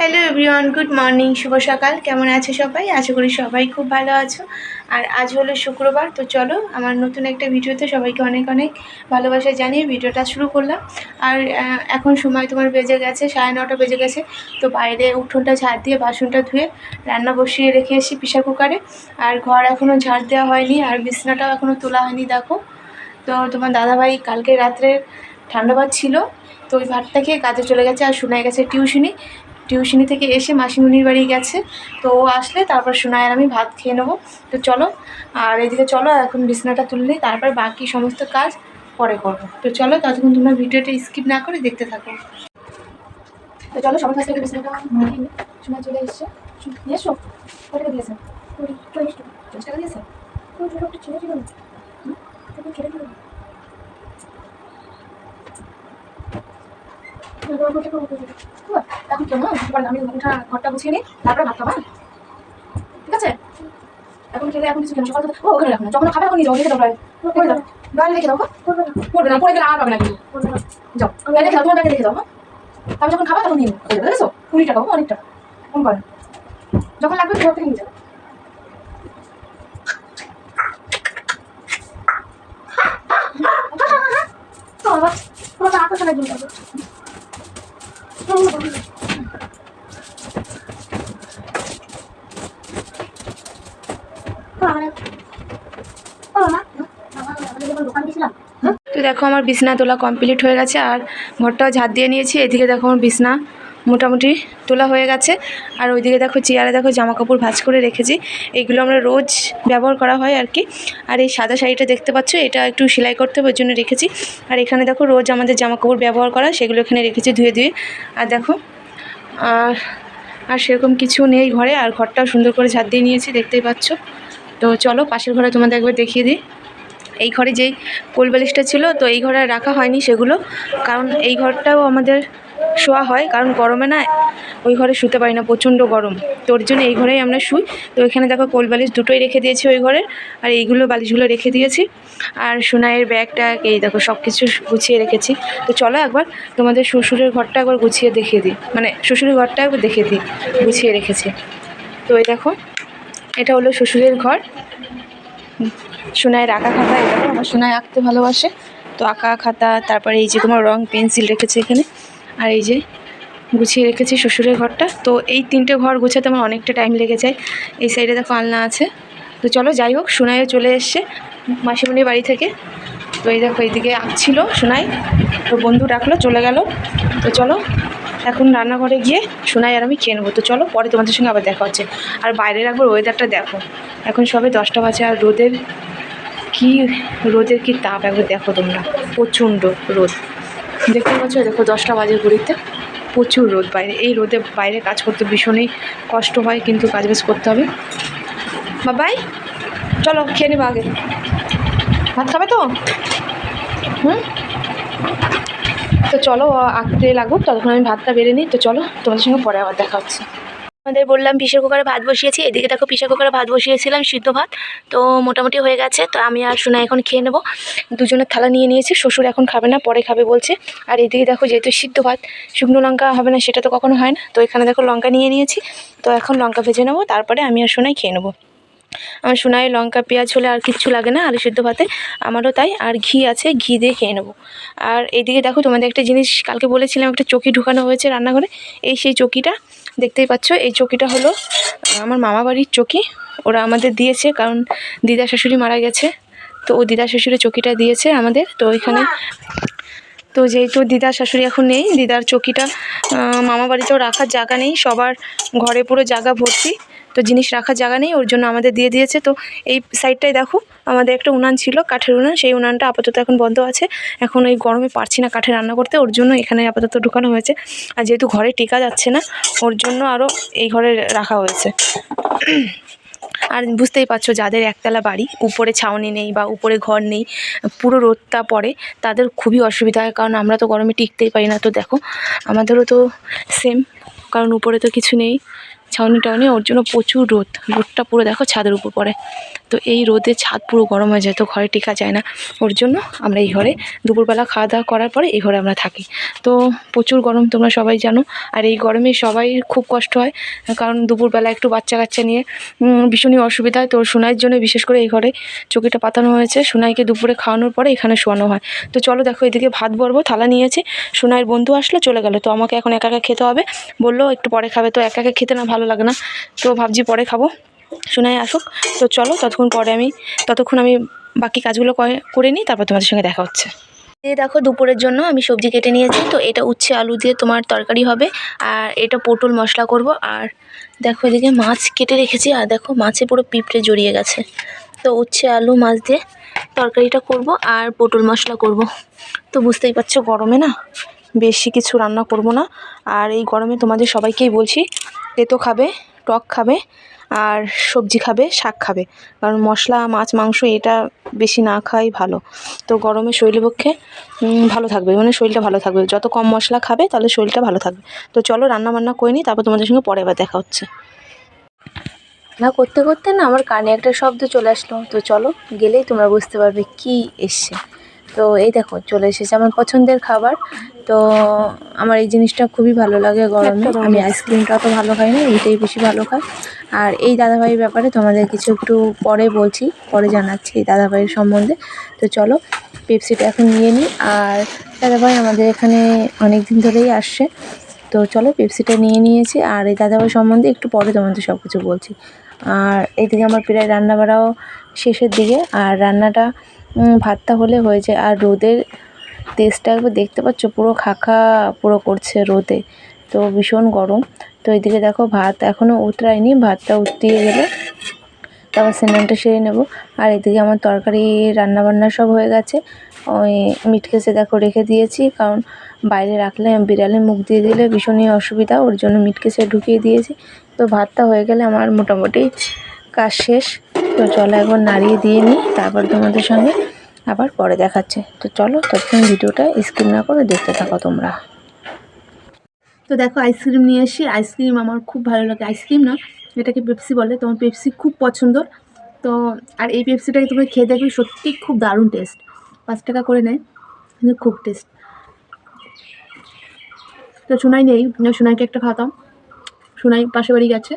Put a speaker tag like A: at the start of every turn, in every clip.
A: Hello everyone, good morning, শুভ সকাল। কেমন আছো সবাই? আশা করি সবাই খুব ভালো আছো। আর আজ হলো শুক্রবার, তো চলো আমার নতুন একটা ভিডিওতে সবাইকে অনেক অনেক ভালোবাসা জানিয়ে ভিডিওটা শুরু করলাম। আর এখন সময় তোমার বেজে গেছে 9:30 বেজে গেছে। তো বাইরে উঠোনটা ঝাড় দিয়ে বাসনটা ধুয়ে রান্না বসিয়ে রেখে এসেছি প্রেসার কুকারে। আর ঘর এখনও ঝাড় দেওয়া হয়নি, আর বিছনাটাও এখনও তোলা হয়নি। দেখো, তো তোমার দাদাভাই কালকে রাত্রে ঠান্ডা ভাত ছিল, তো ওই ভাতটা খেয়ে কাজে চলে গেছে। আর শোনা গেছে টিউশনি থেকে এসে মাসিমণির বাড়ি গেছে। তো ও আসলে তারপর শোনায় আর আমি ভাত খেয়ে নেবো। তো চলো, আর এদিকে চলো এখন বিছানাটা তুললেই তারপর বাকি সমস্ত কাজ পরে করবো। তো চলো, ততক্ষণ তোমরা ভিডিওটা স্কিপ না করে দেখতে থাকো। তো চলো, সবার কাছ থেকে বিছানাটা সময় চলে এসছে। নিয়ে এসো। কত টাকা দিয়েছে? 40 টাকা দিয়েছে। ছেড়ে ছিল না, ছেড়ে দিল। এখন কেমন আমি উঠা ঘরটা গুছিয়ে নিই, তারপরে ভাত খাবা, ঠিক আছে? এখন খেলে এখন কিছু কেন সকাল ও ওখানে রাখো না, যখন খাবে এখন নিয়ে যাও, রেখে দাও বাইরে রেখে দাও। পড়বে না, পড়ে গেলে আর পাবে না কিন্তু। যাও রেখে দাও, তোমার ব্যাগে রেখে দাও। আমি যখন খাবা তখন নিয়ে নেবো, বুঝেছো? 20 টাকা, অনেক টাকা কম করে। যখন লাগবে ঘর থেকে নিয়ে যাও। তোমার আকর্ষণ একদম তো দেখো, আমার বিছনা তোলা কমপ্লিট হয়ে গেছে আর ঘরটাও ঝাড় দিয়ে নিয়েছি। এদিকে দেখো আমার বিছনা মোটামুটি তোলা হয়ে গেছে। আর ওইদিকে দেখো চেয়ারে দেখো জামা কাপড় ভাঁজ করে রেখেছি। এইগুলো আমরা রোজ ব্যবহার করা হয় আর কি। আর এই সাদা শাড়িটা দেখতে পাচ্ছ, এটা একটু সেলাই করতে হবে, ওই জন্য রেখেছি। আর এখানে দেখো রোজ আমাদের জামা কাপড় ব্যবহার করা, সেগুলো এখানে রেখেছি ধুয়ে ধুয়ে। আর দেখো আর সেরকম কিছু নেই ঘরে। আর ঘরটাও সুন্দর করে ঝাড় দিয়ে নিয়েছি, দেখতেই পাচ্ছ। তো চলো পাশের ঘরে তোমাদের একবার দেখিয়ে দিই। এই ঘরে যেই কোলবালিশটা ছিল, তো এই ঘরে রাখা হয়নি সেগুলো, কারণ এই ঘরটাও আমাদের শোয়া হয়, কারণ গরমে না ওই ঘরে শুতে পারি না, প্রচণ্ড গরম। তো ওর জন্য এই ঘরেই আমরা শুই। তো এখানে দেখো কোলবালিশ দুটোই রেখে দিয়েছি ওই ঘরে, আর এইগুলো বালিশগুলো রেখে দিয়েছি। আর সোনাইয়ের ব্যাগটা এই দেখো সব কিছু গুছিয়ে রেখেছি। তো চলো একবার তোমাদের শ্বশুরের ঘরটা একবার গুছিয়ে দেখিয়ে দিই, মানে শ্বশুরের ঘরটা একবার দেখিয়ে দিই গুছিয়ে রেখেছি। তো এই দেখো, এটা হলো শ্বশুরের ঘর। সোনাইয়ের আঁকা খাতা, এটা আমার সোনাই আঁকতে ভালোবাসে, তো আঁকা খাতা, তারপরে এই যে তোমার রং পেন্সিল রেখেছে এখানে। আর এই যে গুছিয়ে রেখেছি শ্বশুরের ঘরটা। তো এই 3টে ঘর গুছাতে আমার অনেকটা টাইম লেগে যায়। এই সাইডে দেখো আলনা আছে। তো চলো, যাই হোক, সোনাইও চলে এসছে মাসিমণির বাড়ি থেকে। তো এই দেখো এইদিকে আঁকছিল সোনাই, তো বন্ধু ডাকলো, চলে গেল। তো চলো এখন রান্নাঘরে গিয়ে সোনাই আর আমি খেয়ে নেবো। তো চলো, পরে তোমাদের সঙ্গে আবার দেখা হচ্ছে। আর বাইরের একবার ওয়েদারটা দেখো, এখন সবে 10টা বাজে, আর রোদের কি তাপ একবার দেখো তোমরা, প্রচণ্ড রোদ দেখতে পাচ্ছ। দেখো 10টা বাজে ঘড়িতে, প্রচুর রোদ বাইরে। এই রোদে বাইরে কাজ করতে ভীষণই কষ্ট হয়, কিন্তু কাজ বাজ করতে হবে। বাবাই চলো খেয়ে নেবো, আগে ভাত খাবে তো? তো চলো আঁকতে লাগুক, ততক্ষণ আমি ভাতটা বেড়ে নিই। তো চলো তোমাদের সঙ্গে পরে আবার দেখা হচ্ছে। আমাদের বললাম প্রেসার কুকারে ভাত বসিয়েছি। এদিকে দেখো প্রেসার কুকারে ভাত বসিয়েছিলাম, সিদ্ধ ভাত। তো মোটামুটি হয়ে গেছে। তো আমি আর সোনা এখন খেয়ে নেবো। দুজনের থালা নিয়ে নিয়েছি। শ্বশুর এখন খাবে না, পরে খাবে বলছে। আর এদিকে দেখো, যেহেতু সিদ্ধ ভাত, শুকনো লঙ্কা হবে না, সেটা তো কখনো হয় না। তো এখানে দেখো লঙ্কা নিয়ে নিয়েছি। তো এখন লঙ্কা ভেজে নেবো, তারপরে আমি আর সোনাই খেয়ে নেবো। আমার সোনাই লঙ্কা পেঁয়াজ হলে আর কিচ্ছু লাগে না আলু সিদ্ধ ভাতে, আমারও তাই। আর ঘি আছে, ঘি দিয়ে খেয়ে নেবো। আর এইদিকে দেখো, তোমাদের একটা জিনিস কালকে বলেছিলাম, একটা চকি ঢুকানো হয়েছে রান্নাঘরে। এই সেই চকিটা দেখতেই পাচ্ছ। এই চকিটা হলো আমার মামা বাড়ির চকি, ওরা আমাদের দিয়েছে, কারণ দিদা শাশুড়ি মারা গেছে। তো ও দিদা শাশুড়ি চকিটা দিয়েছে আমাদের। তো এখানে তো যেহেতু দিদার শাশুড়ি এখন নেই, দিদার চকিটা মামা বাড়িতেও রাখার জায়গা নেই, সবার ঘরে পুরো জায়গা ভর্তি, তো জিনিস রাখার জায়গা নেই, ওর জন্য আমাদের দিয়ে দিয়েছে। তো এই সাইডটায় দেখো আমাদের একটা উনান ছিল, কাঠের উনান, সেই উনানটা আপাতত এখন বন্ধ আছে। এখন এই গরমে পারছি না কাঠে রান্না করতে, ওর জন্য এখানে আপাতত ঢুকানো হয়েছে। আর যেহেতু ঘরে টিকা যাচ্ছে না, ওর জন্য আরও এই ঘরে রাখা হয়েছে। আর বুঝতেই পারছো, যাদের একতলা বাড়ি, উপরে ছাউনি নেই বা উপরে ঘর নেই, পুরো রোদটা পড়ে, তাদের খুবই অসুবিধা হয়, কারণ আমরা তো গরমে টিকতেই পারি না। তো দেখো আমাদেরও তো সেম, কারণ উপরে তো কিছু নেই। ছাউনি টাউনি, ওর জন্য প্রচুর রোদটা পুরো দেখো ছাদের উপর পড়ে। তো এই রোদে ছাদ পুরো গরম হয়ে যায়, তো ঘরে টেকা যায় না। ওর জন্য আমরা এই ঘরে দুপুরবেলা খাওয়া দাওয়া করার পরে এই ঘরে আমরা থাকি। তো প্রচুর গরম, তোমরা সবাই জানো। আর এই গরমে সবাই খুব কষ্ট হয়, কারণ দুপুরবেলা একটু বাচ্চা কাচ্চা নিয়ে ভীষণই অসুবিধা হয়। তো সোনাইয়ের জন্য বিশেষ করে এই ঘরে চকিটা পাতানো হয়েছে। সোনাইকে দুপুরে খাওয়ানোর পরে এখানে শোয়ানো হয়। তো চলো দেখো, এদিকে ভাত বলবো, থালা নিয়েছি। সোনাইয়ের বন্ধু আসলে চলে গেল, তো আমাকে এখন একা একা খেতে হবে। বললো একটু পরে খাবে, তো একা একা খেতে না ভালো লাগে না, তো ভাবছি পরে খাবো, সোনাই আসুক। তো চলো ততক্ষণ আমি বাকি কাজগুলো করে নিই, তারপর তোমাদের সঙ্গে দেখা হচ্ছে। এই দেখো, দুপুরের জন্য আমি সবজি কেটে নিয়েছি। তো এটা উচ্ছে আলু দিয়ে তোমার তরকারি হবে, আর এটা পটল মশলা করব। আর দেখো এদিকে মাছ কেটে রেখেছি, আর দেখো মাছে পুরো পিঁপড়ে জড়িয়ে গেছে। তো উচ্ছে আলু মাছ দিয়ে তরকারিটা করব, আর পটল মশলা করব। তো বুঝতেই পারছো গরমে না বেশি কিছু রান্না করব না। আর এই গরমে তোমাদের সবাইকেই বলছি, তেতো খাবে, টক খাবে, আর সবজি খাবে, শাক খাবে, কারণ মশলা মাছ মাংস এটা বেশি না খাওয়াই ভালো। তো গরমে শরীরের পক্ষে ভালো থাকবে, মানে শরীরটা ভালো থাকবে। যত কম মশলা খাবে তাহলে শরীরটা ভালো থাকবে। তো চলো রান্না বান্না করে নিই, তারপর তোমাদের সঙ্গে পরে আবার দেখা হচ্ছে। না করতে করতে না আমার কানে একটা শব্দ চলে আসলো। তো চলো গেলেই তোমরা বুঝতে পারবে কি এসছে। তো এই দেখো চলে এসেছে আমার পছন্দের খাবার। তো আমার এই জিনিসটা খুবই ভালো লাগে গরমে। আমি আইসক্রিমটা তো ভালো খাই না, এইটাই বেশি ভালো খাই। আর এই দাদাভাইয়ের ব্যাপারে তোমাদের কিছু একটু পরে বলছি, পরে জানাচ্ছি এই দাদাভাইয়ের সম্বন্ধে। তো চলো পেপসিটা এখন নিয়ে নিই। আর দাদাভাই আমাদের এখানে অনেক দিন ধরেই আসছে। তো চলো পেপসিটা নিয়ে নিয়েছি, আর এই দাদাভাই সম্বন্ধে একটু পরে তোমাদের সব কিছু বলছি। আর এইদিকে আমার প্রায় রান্না বাড়াও শেষের দিকে, আর রান্নাটা ভাতটা হলে হয়েছে। আর রোদের তেজটা একবার দেখতে পাচ্ছ, পুরো খাখা পুরো করছে রোদে, তো ভীষণ গরম। তো এইদিকে দেখো ভাত এখনও উতরায়নি, ভাতটা উতরিয়ে গেলে তারপর স্নানটা সেরে নেব। আর এদিকে আমার তরকারি রান্নাবান্না সব হয়ে গেছে। ওই মিটকেসে দেখো রেখে দিয়েছি, কারণ বাইরে রাখলে বিড়ালে মুখ দিয়ে দিলে ভীষণই অসুবিধা, ওর জন্য মিটকেসে ঢুকিয়ে দিয়েছি। তো ভাতটা হয়ে গেলে আমার মোটামুটি কাজ শেষ। তো চলো একবার নাড়িয়ে দিয়ে নিই, তারপর তোমাদের সঙ্গে আবার পরে দেখাচ্ছে। তো চলো ততক্ষণ ভিডিওটা স্কিপ না করে দেখতে থাকো তোমরা। তো দেখো আইসক্রিম নিয়ে এসি। আইসক্রিম আমার খুব ভালো লাগে, আইসক্রিম না এটাকে পেপসি বলে, তোমার পেপসি খুব পছন্দ। তো আর এই পেপসিটাকে তুমি খেয়ে দেখবে, সত্যি খুব দারুণ টেস্ট। 5 টাকা করে নেয়, কিন্তু খুব টেস্ট। তো সোনাই নেই, সোনাইকে একটা খাওয়াতাম। সোনাই পাশে বাড়ি গেছে,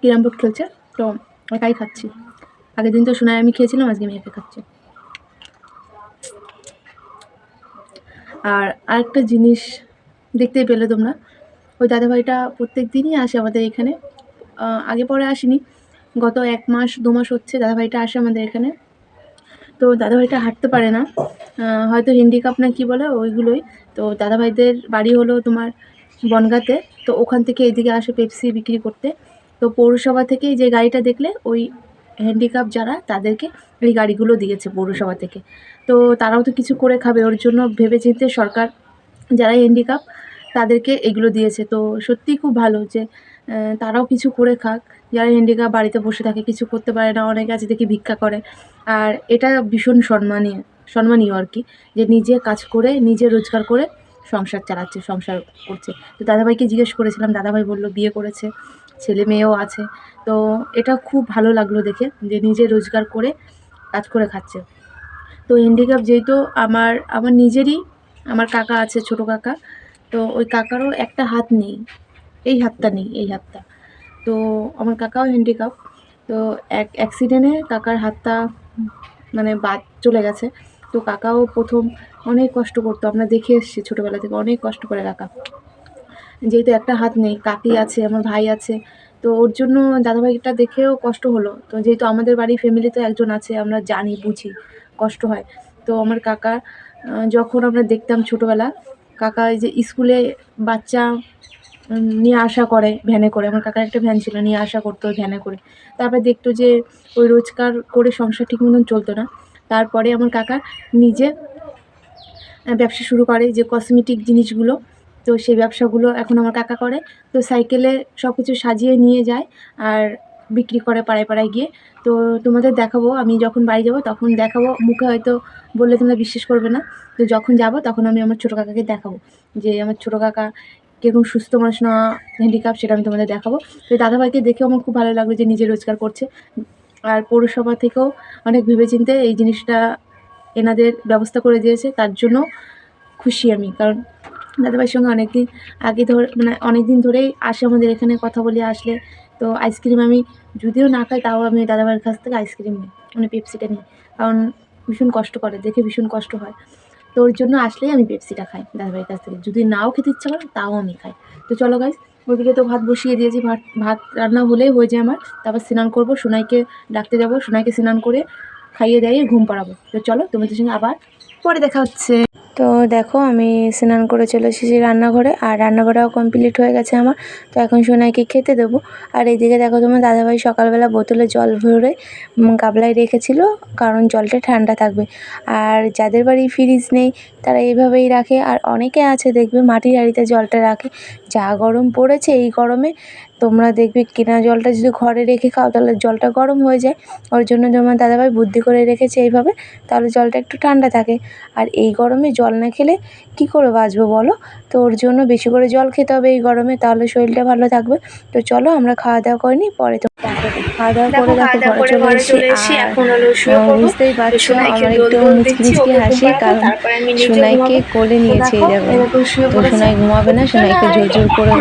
A: ক্যারাম বোর্ড খেলছে, তো একাই খাচ্ছি। আগের দিন তো সোনাই আমি খেয়েছিলাম, আজকে আমি একা খাচ্ছি। আর আরেকটা জিনিস দেখতেই পেলে তোমরা, ওই দাদাভাইটা প্রত্যেক দিনই আসে আমাদের এখানে। আগে পরে আসেনি, গত 1 মাস 2 মাস হচ্ছে দাদাভাইটা আসে আমাদের এখানে। তো দাদাভাইটা হাঁটতে পারে না, হয়তো হ্যান্ডিক্যাপ না কি বলে ওইগুলোই। তো দাদাভাইদের বাড়ি হলো তোমার বনগাঁতে। তো ওখান থেকে এদিকে আসে পেপসি বিক্রি করতে। তো পৌরসভা থেকে যে গাড়িটা দেখলে, ওই হ্যান্ডিক্যাপ যারা তাদেরকে এই গাড়িগুলো দিয়েছে পৌরসভা থেকে। তো তারাও তো কিছু করে খাবে, ওর জন্য ভেবেচিন্তে সরকার যারা হ্যান্ডিক্যাপ তাদেরকে এগুলো দিয়েছে। তো সত্যিই খুব ভালো যে তারাও কিছু করে খাক। যারা হ্যান্ডিক্যাপ বাড়িতে বসে থাকে, কিছু করতে পারে না, অনেকে আছে দেখি ভিক্ষা করে। আর এটা ভীষণ সম্মানীয় আর কি, যে নিজে কাজ করে নিজে রোজগার করে সংসার চালাচ্ছে, সংসার করছে। তো দাদাভাইকে জিজ্ঞেস করেছিলাম, দাদাভাই বলল বিয়ে করেছে, ছেলে মেয়েও আছে। তো এটা খুব ভালো লাগলো দেখে, যে নিজে রোজগার করে কাজ করে খাচ্ছে। তো হ্যান্ডিক্যাপ যেহেতু আমার নিজেরই, আমার কাকা আছে, ছোটো কাকা। তো ওই কাকারও একটা হাত নেই, এই হাতটা নেই, এই হাতটা। তো আমার কাকাও হ্যান্ডিক্যাপ। তো এক অ্যাক্সিডেন্টে কাকার হাতটা মানে বাদ চলে গেছে। তো কাকাও প্রথম অনেক কষ্ট করতো, আমরা দেখে এসেছি ছোটোবেলা থেকে, অনেক কষ্ট করে কাকা। যেহেতু একটা হাত নেই, কাকি আছে, আমার ভাই আছে। তো ওর জন্য দাদাভাইটা দেখেও কষ্ট হলো। তো যেহেতু আমাদের বাড়ির ফ্যামিলিতে একজন আছে, আমরা জানি বুঝি কষ্ট হয়। তো আমার কাকা যখন আমরা দেখতাম ছোটোবেলা, কাকা এই যে স্কুলে বাচ্চা নিয়ে আসা করে ভ্যানে করে, আমার কাকার একটা ভ্যান ছিল, নিয়ে আসা করতো ওই ভ্যানে করে। তারপরে দেখতো যে ওই রোজগার করে সংসার ঠিক মতন চলতো না। তারপরে আমার কাকা নিজে ব্যবসা শুরু করে, যে কসমেটিক জিনিসগুলো। তো সেই ব্যবসাগুলো এখন আমার কাকা করে। তো সাইকেলে সব কিছু সাজিয়ে নিয়ে যায়, আর বিক্রি করে পাড়ায় পাড়ায় গিয়ে। তো তোমাদের দেখাবো, আমি যখন বাড়ি যাব তখন দেখাবো, মুখে হয়তো বললে তোমরা বিশ্বাস করবে না। তো যখন যাব তখন আমি আমার ছোটো কাকাকে দেখাবো, যে আমার ছোটো কাকা কীরকম সুস্থ মানুষ না হ্যান্ডিক্যাপ সেটা আমি তোমাদের দেখাবো। তো দাদাভাইকে দেখেও আমার খুব ভালো লাগলো যে নিজে রোজগার করছে, আর পৌরসভা থেকেও অনেক ভেবেচিন্তে এই জিনিসটা এনাদের ব্যবস্থা করে দিয়েছে, তার জন্য খুশি আমি। কারণ দাদাভাইয়ের সঙ্গে অনেকদিন আগে মানে অনেক দিন ধরেই আসে আমাদের এখানে, কথা বলে আসলে। তো আইসক্রিম আমি যদিও না খাই তাও আমি দাদাভাইয়ের কাছ থেকে আইসক্রিম নিই, মানে পেপসিটা নিই, কারণ ভীষণ কষ্ট করে, দেখে ভীষণ কষ্ট হয়। তো ওর জন্য আসলেই আমি পেপসিটা খাই দাদাভাইয়ের কাছ থেকে, যদি নাও খেতে ইচ্ছা করে তাও আমি খাই। তো চলো গাইস, ওদিকে তো ভাত বসিয়ে দিয়েছি, ভাত রান্না হলেই হয়ে যায় আমার। তারপর স্নান করবো, সোনাইকে ডাকতে যাবো, সোনাইকে স্নান করে খাইয়ে দাইয়ে ঘুম পাড়াবো। তো চলো তোমাদের সঙ্গে আবার পরে দেখা হচ্ছে। তো দেখো আমি স্নান করে চলে এসেছি রান্নাঘরে, আর রান্নাঘরেও কমপ্লিট হয়ে গেছে আমার। তো এখন সোনাইকে খেতে দেবো। আর এইদিকে দেখো তোমার দাদাভাই সকালবেলা বোতলে জল ভরে গাবলায় রেখেছিল, কারণ জলটা ঠান্ডা থাকবে। আর যাদের বাড়ি ফ্রিজ নেই তারা এইভাবেই রাখে, আর অনেকে আছে দেখবে মাটির হাঁড়িতে জলটা রাখে। যা গরম পড়েছে এই গরমে, তোমরা দেখবে কেনা জলটা যদি ঘরে রেখে খাও তাহলে জলটা গরম হয়ে যায়। ওর জন্য তোমার দাদাভাই বুদ্ধি করে রেখেছে এইভাবে, তাহলে জলটা একটু ঠান্ডা থাকে। আর এই গরমে জল না খেলে কী করে বাঁচবো বলো? তো ওর জন্য বেশি করে জল খেতে হবে এই গরমে, তাহলে শরীরটা ভালো থাকবে। তো চলো আমরা খাওয়া দাওয়া করে নিই, পরে তো খাওয়া দাওয়া করে দেখো ঘরে চলে এসেছি। আর বুঝতেই পারছো আমার একটু মুচকি মুচকি হাসি, কারণ সোনাইকে কোলে নিয়েছে এই দেখো। তো সোনাই ঘুমাবে না, সোনাইকে জোর করে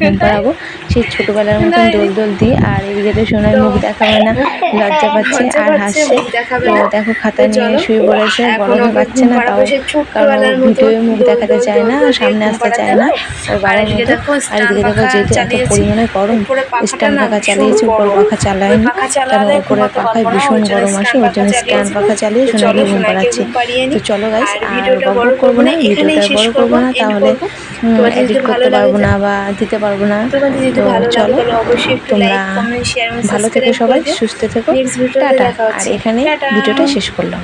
A: ঘুম পাড়াবো সেই ছোটোবেলার মতন দোল দিয়ে। আর এদিকে তো সোনাই মুখ দেখাবে না, লজ্জা পাচ্ছে আর হাসছে। তো দেখো খাতা নিয়ে শুয়ে পড়েছে, গরমে পাচ্ছে না তাও, কারণ ভিডিওয়ে মুখ দেখাতে চায় না, সামনে আসতে চায় না ওর বাবার মতো। আর এদিকে দেখো যেহেতু এত পরিমাণে গরম, স্ট্যান্ড পাখা চালিয়েছে, উপর পাখা চালায়নি, কারণ উপরে পাখায় ভীষণ গরম আসে, ওর জন্য স্ট্যান্ড পাখা চালিয়ে সোনাইকে ঘুম পাড়াচ্ছে। তো চলো গাইস, আর বড় করবো না, ভিডিওটা বড় করবো না, তাহলে এডিট করতে পারবো না বা দিতে পারবো না। তো চলো তোমরা ভালো থেকো, সবাই সুস্থ থেকো, টাটা। আর এখানে ভিডিওটা শেষ করলাম।